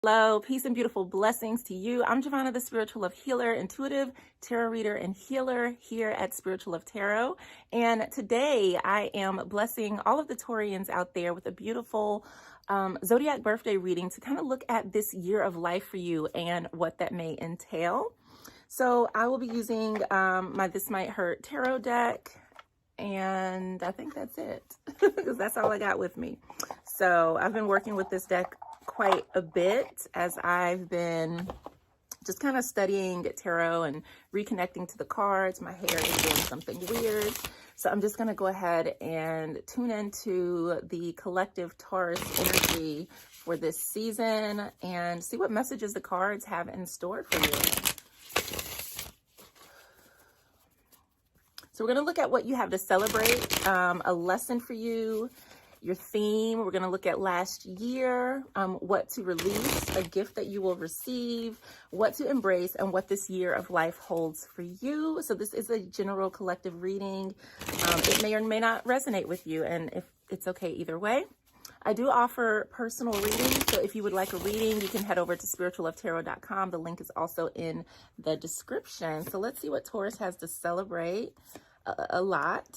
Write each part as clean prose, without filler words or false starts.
Hello, peace and beautiful blessings to you. I'm Jovhannah, the Spiritual Love Healer, intuitive tarot reader and healer here at Spiritual Love Tarot. And today I am blessing all of the Taureans out there with a beautiful Zodiac birthday reading to kind of look at this year of life for you and what that may entail. So I will be using my This Might Hurt tarot deck. And I think that's it because that's all I got with me. So I've been working with this deck quite a bit as I've been just kind of studying tarot and reconnecting to the cards. My hair is doing something weird. So I'm just going to go ahead and tune into the collective Taurus energy for this season and see what messages the cards have in store for you. So we're going to look at what you have to celebrate, a lesson for you, your theme. We're going to look at last year, what to release, a gift that you will receive, what to embrace, and what this year of life holds for you. So this is a general collective reading. It may or may not resonate with you, and if it's okay either way. I do offer personal readings, so if you would like a reading, you can head over to spirituallovetarot.com. The link is also in the description. So let's see what Taurus has to celebrate. A lot.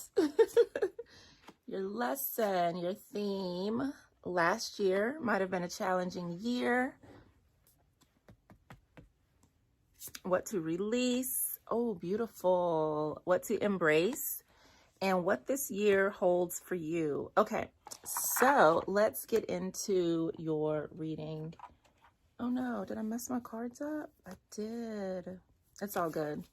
Your lesson, your theme. Last year might have been a challenging year. What to release. Oh, beautiful. What to embrace. And what this year holds for you. Okay, so let's get into your reading. Oh no, did I mess my cards up? I did. It's all good.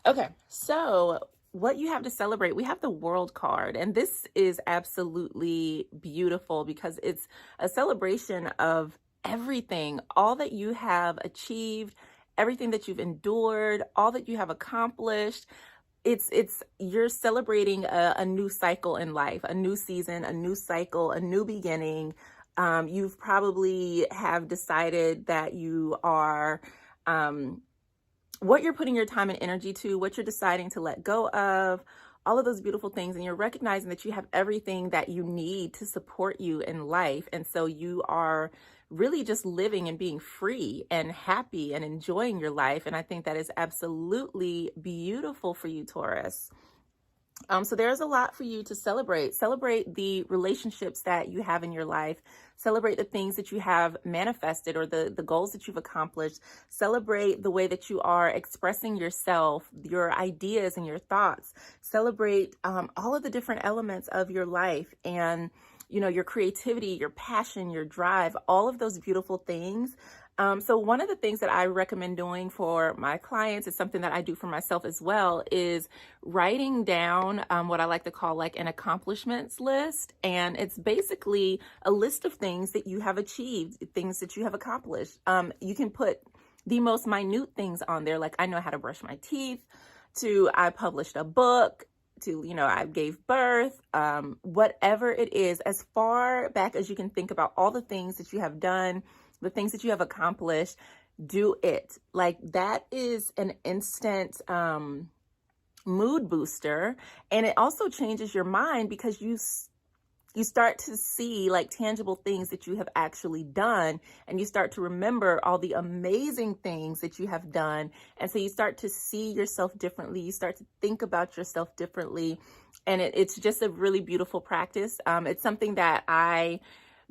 Okay, so what you have to celebrate, we have the World card, and this is absolutely beautiful because it's a celebration of everything, all that you have achieved, everything that you've endured, all that you have accomplished. You're celebrating a new cycle in life, a new season, a new cycle, a new beginning. You've probably have decided that you are, what you're putting your time and energy to, what you're deciding to let go of, all of those beautiful things. And you're recognizing that you have everything that you need to support you in life. And so you are really just living and being free and happy and enjoying your life. And I think that is absolutely beautiful for you, Taurus. So there's a lot for you to celebrate. Celebrate the relationships that you have in your life. Celebrate the things that you have manifested or the goals that you've accomplished. Celebrate the way that you are expressing yourself, your ideas and your thoughts. Celebrate all of the different elements of your life and, you know, your creativity, your passion, your drive, all of those beautiful things. So one of the things that I recommend doing for my clients is something that I do for myself as well, is writing down what I like to call like an accomplishments list. And it's basically a list of things that you have achieved, things that you have accomplished. You can put the most minute things on there, like I know how to brush my teeth, to I published a book, to, you know, I gave birth, whatever it is, as far back as you can think about all the things that you have done, the things that you have accomplished, do it. Like that is an instant mood booster. And it also changes your mind because you start to see like tangible things that you have actually done, and you start to remember all the amazing things that you have done. And so you start to see yourself differently. You start to think about yourself differently. And it's just a really beautiful practice. It's something that I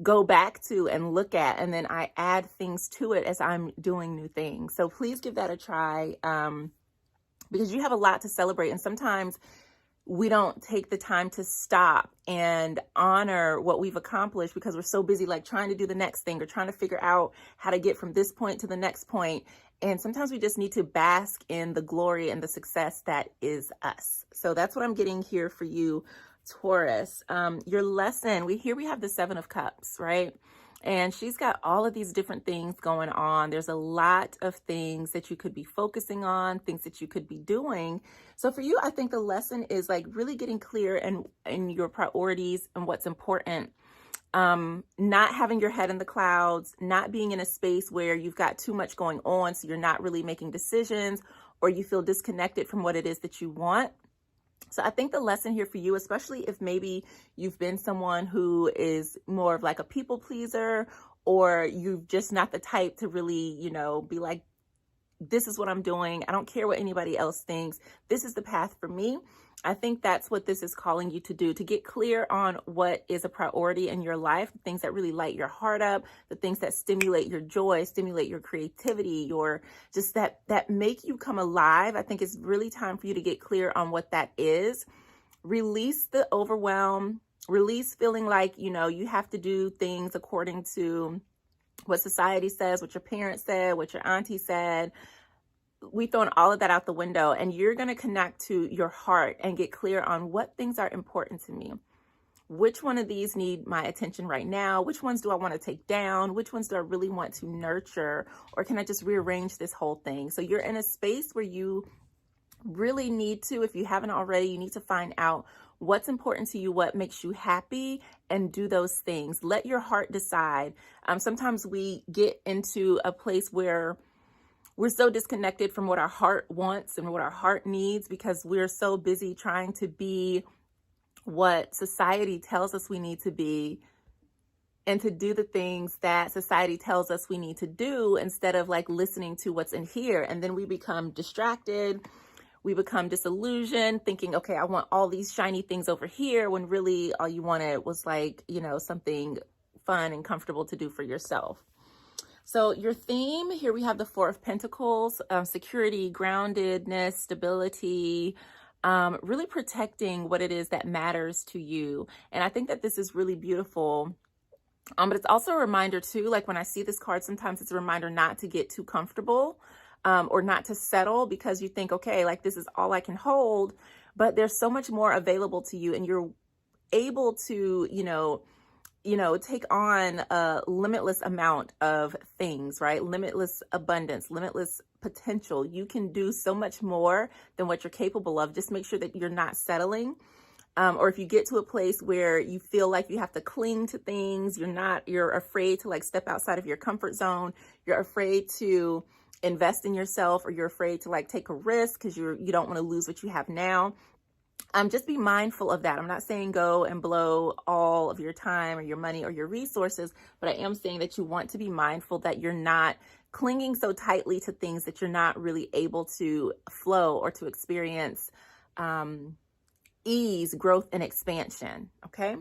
go back to and look at, and then I add things to it as I'm doing new things. So please give that a try because you have a lot to celebrate. And sometimes we don't take the time to stop and honor what we've accomplished because we're so busy like trying to do the next thing or trying to figure out how to get from this point to the next point. And sometimes we just need to bask in the glory and the success that is us. So that's what I'm getting here for you, Taurus. Your lesson, we have the Seven of Cups, right? And she's got all of these different things going on. There's a lot of things that you could be focusing on, things that you could be doing. So for you, I think the lesson is like really getting clear in your priorities and what's important. Not having your head in the clouds, not being in a space where you've got too much going on, so you're not really making decisions, or you feel disconnected from what it is that you want. So I think the lesson here for you, especially if maybe you've been someone who is more of like a people pleaser, or you're just not the type to really, you know, be like, this is what I'm doing. I don't care what anybody else thinks. This is the path for me. I think that's what this is calling you to do, to get clear on what is a priority in your life, the things that really light your heart up, the things that stimulate your joy, stimulate your creativity, your just that make you come alive. I think it's really time for you to get clear on what that is. Release the overwhelm, release feeling like, you know, you have to do things according to what society says, what your parents said, what your auntie said. We've thrown all of that out the window, and you're going to connect to your heart and get clear on what things are important to me. Which one of these need my attention right now? Which ones do I want to take down? Which ones do I really want to nurture? Or can I just rearrange this whole thing? So you're in a space where you really need to, if you haven't already, you need to find out what's important to you, what makes you happy, and do those things. Let your heart decide. Sometimes we get into a place where we're so disconnected from what our heart wants and what our heart needs because we're so busy trying to be what society tells us we need to be and to do the things that society tells us we need to do instead of like listening to what's in here. And then we become distracted. We become disillusioned, thinking, okay, I want all these shiny things over here, when really all you wanted was like, you know, something fun and comfortable to do for yourself. So your theme here, we have the Four of Pentacles, security, groundedness, stability, really protecting what it is that matters to you. And I think that this is really beautiful. But it's also a reminder too, like when I see this card, sometimes it's a reminder not to get too comfortable. Or not to settle because you think, okay, like this is all I can hold, but there's so much more available to you, and you're able to, you know, take on a limitless amount of things, right? Limitless abundance, limitless potential. You can do so much more than what you're capable of. Just make sure that you're not settling. Or if you get to a place where you feel like you have to cling to things, you're afraid to like step outside of your comfort zone. You're afraid to invest in yourself, or you're afraid to like take a risk because you don't want to lose what you have now. Just be mindful of that. I'm not saying go and blow all of your time or your money or your resources, but I am saying that you want to be mindful that you're not clinging so tightly to things that you're not really able to flow or to experience ease, growth, and expansion. Okay.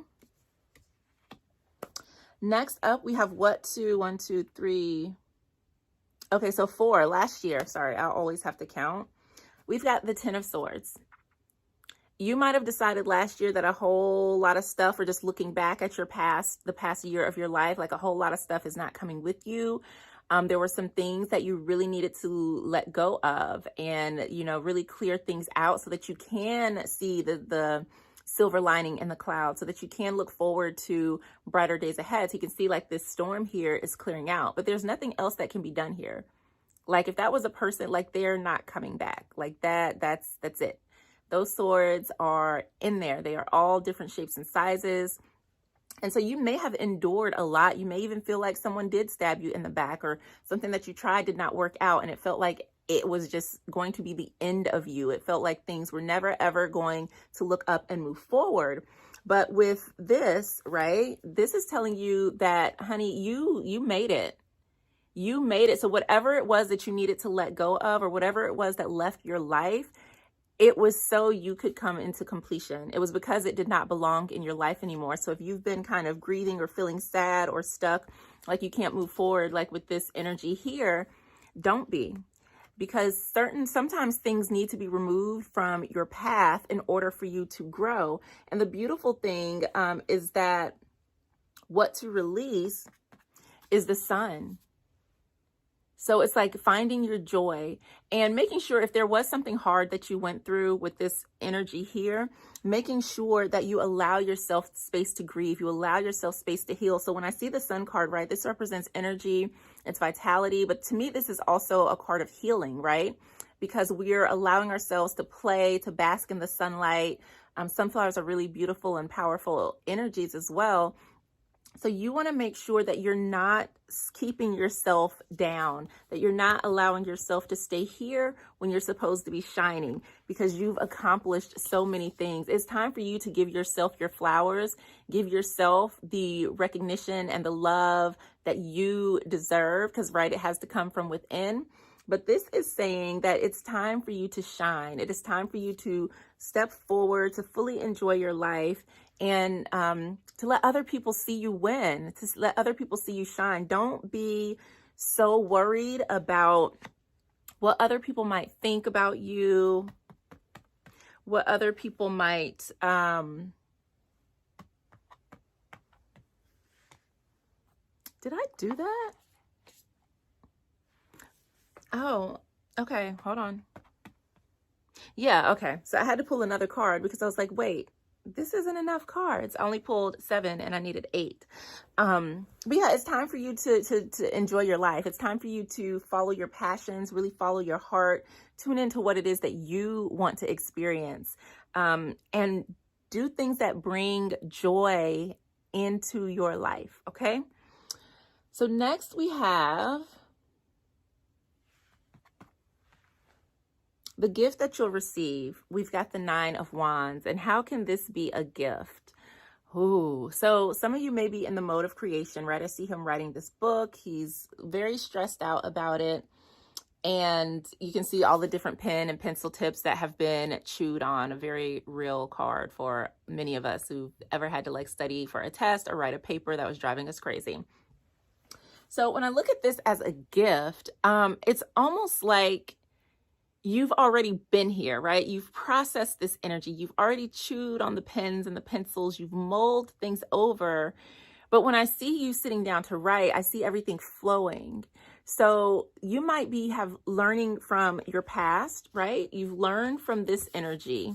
Next up, we have one, two, three. Okay, so 4 last year. Sorry, I always have to count. We've got the 10 of Swords. You might have decided last year that a whole lot of stuff, or just looking back at your past, the past year of your life, like a whole lot of stuff is not coming with you. There were some things that you really needed to let go of and, you know, really clear things out so that you can see the silver lining in the cloud, so that you can look forward to brighter days ahead. So you can see like this storm here is clearing out, but there's nothing else that can be done here. Like if that was a person, like they're not coming back like that. That's it. Those swords are in there. They are all different shapes and sizes. And so you may have endured a lot. You may even feel like someone did stab you in the back, or something that you tried did not work out. And it felt like it was just going to be the end of you. It felt like things were never, ever going to look up and move forward. But with this, right, this is telling you that, honey, you made it. You made it. So whatever it was that you needed to let go of, or whatever it was that left your life, it was so you could come into completion. It was because it did not belong in your life anymore. So if you've been kind of grieving or feeling sad or stuck, like you can't move forward, like with this energy here, don't be. Because sometimes things need to be removed from your path in order for you to grow. And the beautiful thing is that what to release is the sun. So it's like finding your joy and making sure, if there was something hard that you went through with this energy here, making sure that you allow yourself space to grieve, you allow yourself space to heal. So when I see the sun card, right, this represents energy, it's vitality, but to me, this is also a card of healing, right? Because we're allowing ourselves to play, to bask in the sunlight. Sunflowers are really beautiful and powerful energies as well. So you want to make sure that you're not keeping yourself down, that you're not allowing yourself to stay here when you're supposed to be shining, because you've accomplished so many things. It's time for you to give yourself your flowers, give yourself the recognition and the love that you deserve, because right, it has to come from within. But this is saying that it's time for you to shine. It is time for you to step forward, to fully enjoy your life, and to let other people see you win, to let other people see you shine. Don't be so worried about what other people might think about you, what other people might did I do that? Oh, okay, hold on. Yeah, okay. So I had to pull another card because I was like, wait, this isn't enough cards. I only pulled 7 and I needed 8. But yeah, it's time for you to enjoy your life. It's time for you to follow your passions, really follow your heart, tune into what it is that you want to experience, and do things that bring joy into your life, okay? So next we have the gift that you'll receive. We've got the 9 of Wands. And how can this be a gift? Ooh, so some of you may be in the mode of creation, right? I see him writing this book. He's very stressed out about it. And you can see all the different pen and pencil tips that have been chewed on. A very real card for many of us who've ever had to like study for a test or write a paper that was driving us crazy. So when I look at this as a gift, it's almost like you've already been here, right? You've processed this energy. You've already chewed on the pens and the pencils. You've mulled things over. But when I see you sitting down to write, I see everything flowing. So you might be learning from your past, right? You've learned from this energy.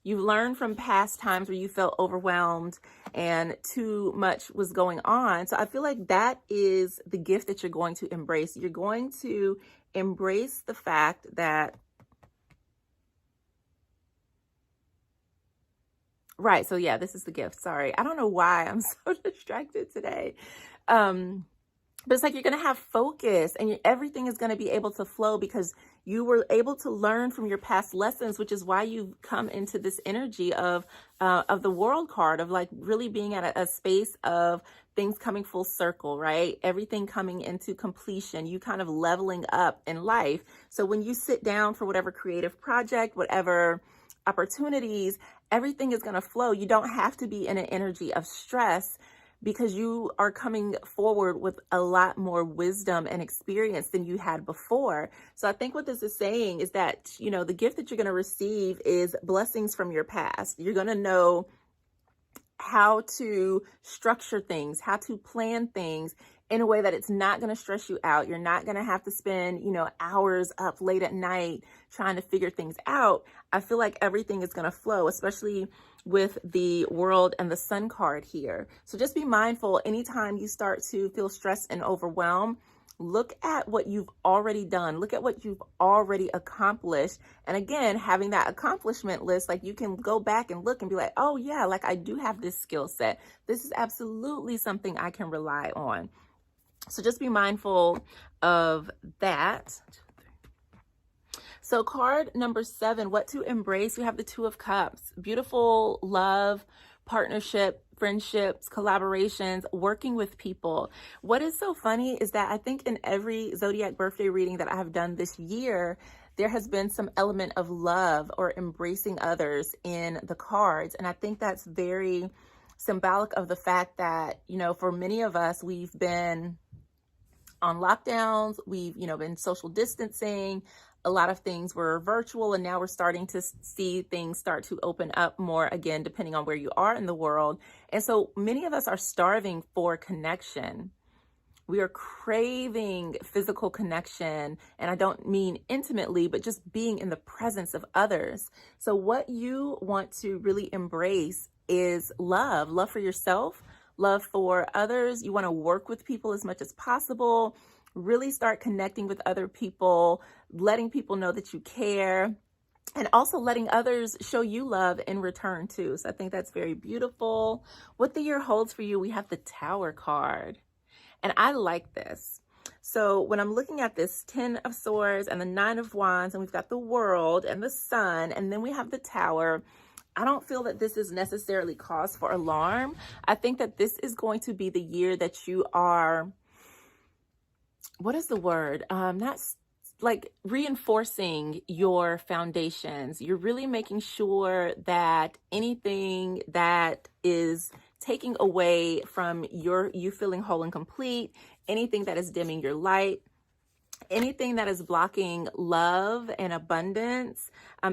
You've learned from past times where you felt overwhelmed and too much was going on. So I feel like that is the gift that you're going to embrace. You're going to embrace the fact that, right, so yeah, this is the gift. Sorry, I don't know why I'm so distracted today. But it's like you're going to have focus, and everything is going to be able to flow because you were able to learn from your past lessons, which is why you've come into this energy of the World card, of like really being at a space of things coming full circle, right? Everything coming into completion, you kind of leveling up in life. So when you sit down for whatever creative project, whatever opportunities, everything is going to flow. You don't have to be in an energy of stress, because you are coming forward with a lot more wisdom and experience than you had before. So I think what this is saying is that, you know, the gift that you're going to receive is blessings from your past. You're going to know how to structure things, how to plan things in a way that it's not going to stress you out. You're not going to have to spend, you know, hours up late at night trying to figure things out. I feel like everything is going to flow, especially with the World and the Sun card here. So just be mindful anytime you start to feel stressed and overwhelmed. Look at what you've already done. Look at what you've already accomplished. And again, having that accomplishment list, like you can go back and look and be like, oh yeah, like I do have this skill set. This is absolutely something I can rely on. So just be mindful of that. So card number 7, what to embrace. We have the 2 of Cups. Beautiful love, partnership, friendships, collaborations, working with people. What is so funny is that I think in every Zodiac birthday reading that I have done this year, there has been some element of love or embracing others in the cards. And I think that's very symbolic of the fact that, you know, for many of us, we've been on lockdowns, we've, you know, been social distancing. A lot of things were virtual, and now we're starting to see things start to open up more again, depending on where you are in the world. And so many of us are starving for connection. We are craving physical connection. And I don't mean intimately, but just being in the presence of others. So what you want to really embrace is love, love for yourself, love for others. You want to work with people as much as possible. Really start connecting with other people, letting people know that you care, and also letting others show you love in return too. So I think that's very beautiful. What the year holds for you, we have the Tower card. And I like this. So when I'm looking at this 10 of Swords and the 9 of Wands, and we've got the World and the Sun, and then we have the Tower, I don't feel that this is necessarily cause for alarm. I think that this is going to be the year that you are what is the word? Not like reinforcing your foundations. You're really making sure that anything that is taking away from you feeling whole and complete, anything that is dimming your light, anything that is blocking love and abundance,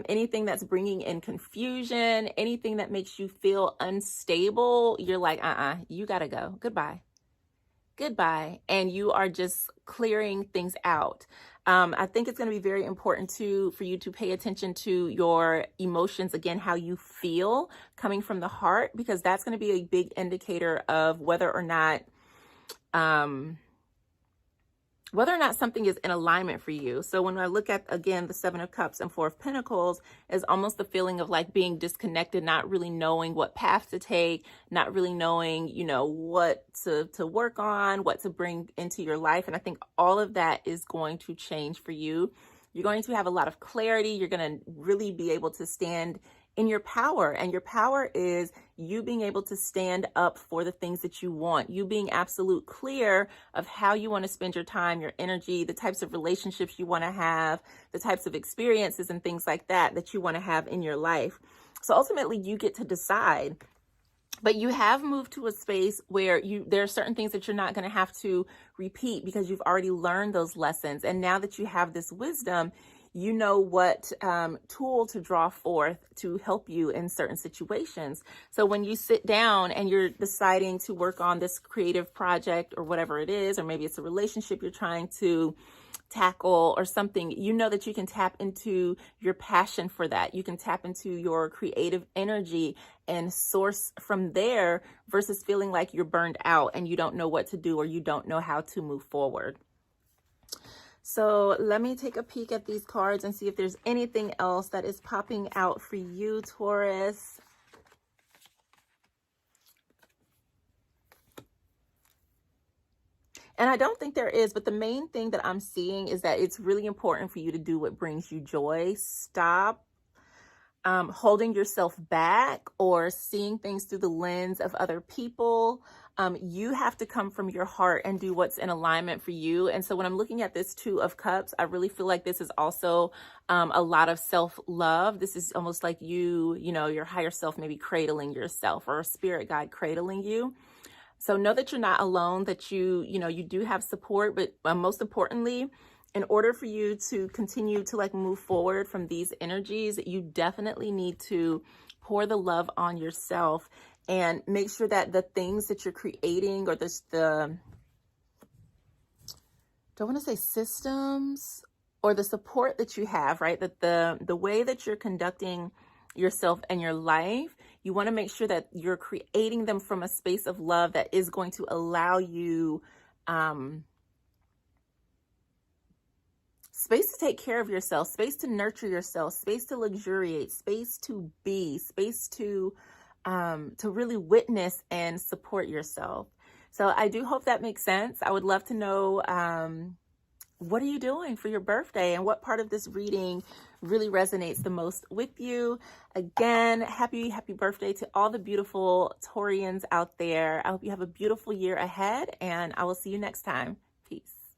anything that's bringing in confusion, anything that makes you feel unstable, you're like, you gotta go. Goodbye. And you are just clearing things out. I think it's going to be very important for you to pay attention to your emotions, again, how you feel coming from the heart, because that's going to be a big indicator of whether or not something is in alignment for you. So when I look at, again, the Seven of Cups and Four of Pentacles, is almost the feeling of like being disconnected, not really knowing what path to take, not really knowing, what to work on, what to bring into your life. And I think all of that is going to change for you. You're going to have a lot of clarity. You're going to really be able to stand in your power. And your power is you being able to stand up for the things that you want, you being absolute clear of how you want to spend your time, your energy, the types of relationships you want to have, the types of experiences and things like that you want to have in your life. So ultimately you get to decide. But you have moved to a space where there are certain things that you're not going to have to repeat because you've already learned those lessons. And now that you have this wisdom, you know what tool to draw forth to help you in certain situations. So when you sit down and you're deciding to work on this creative project or whatever it is, or maybe it's a relationship you're trying to tackle or something, you know that you can tap into your passion for that. You can tap into your creative energy and source from there versus feeling like you're burned out and you don't know what to do or you don't know how to move forward. So let me take a peek at these cards and see if there's anything else that is popping out for you, Taurus. And I don't think there is, but the main thing that I'm seeing is that it's really important for you to do what brings you joy. Stop holding yourself back or seeing things through the lens of other people. You have to come from your heart and do what's in alignment for you. And so when I'm looking at this Two of Cups, I really feel like this is also a lot of self-love. This is almost like your higher self maybe cradling yourself, or a spirit guide cradling you. So know that you're not alone, that you do have support, but most importantly, in order for you to continue to move forward from these energies, you definitely need to pour the love on yourself and make sure that the things that you're creating, or don't want to say systems, or the support that you have, right? That the way that you're conducting yourself and your life, you want to make sure that you're creating them from a space of love that is going to allow you space to take care of yourself, space to nurture yourself, space to luxuriate, space to be, space to really witness and support yourself. So I do hope that makes sense. I would love to know, what are you doing for your birthday, and what part of this reading really resonates the most with you? Again, happy birthday to all the beautiful Taurians out there. I hope you have a beautiful year ahead, and I will see you next time.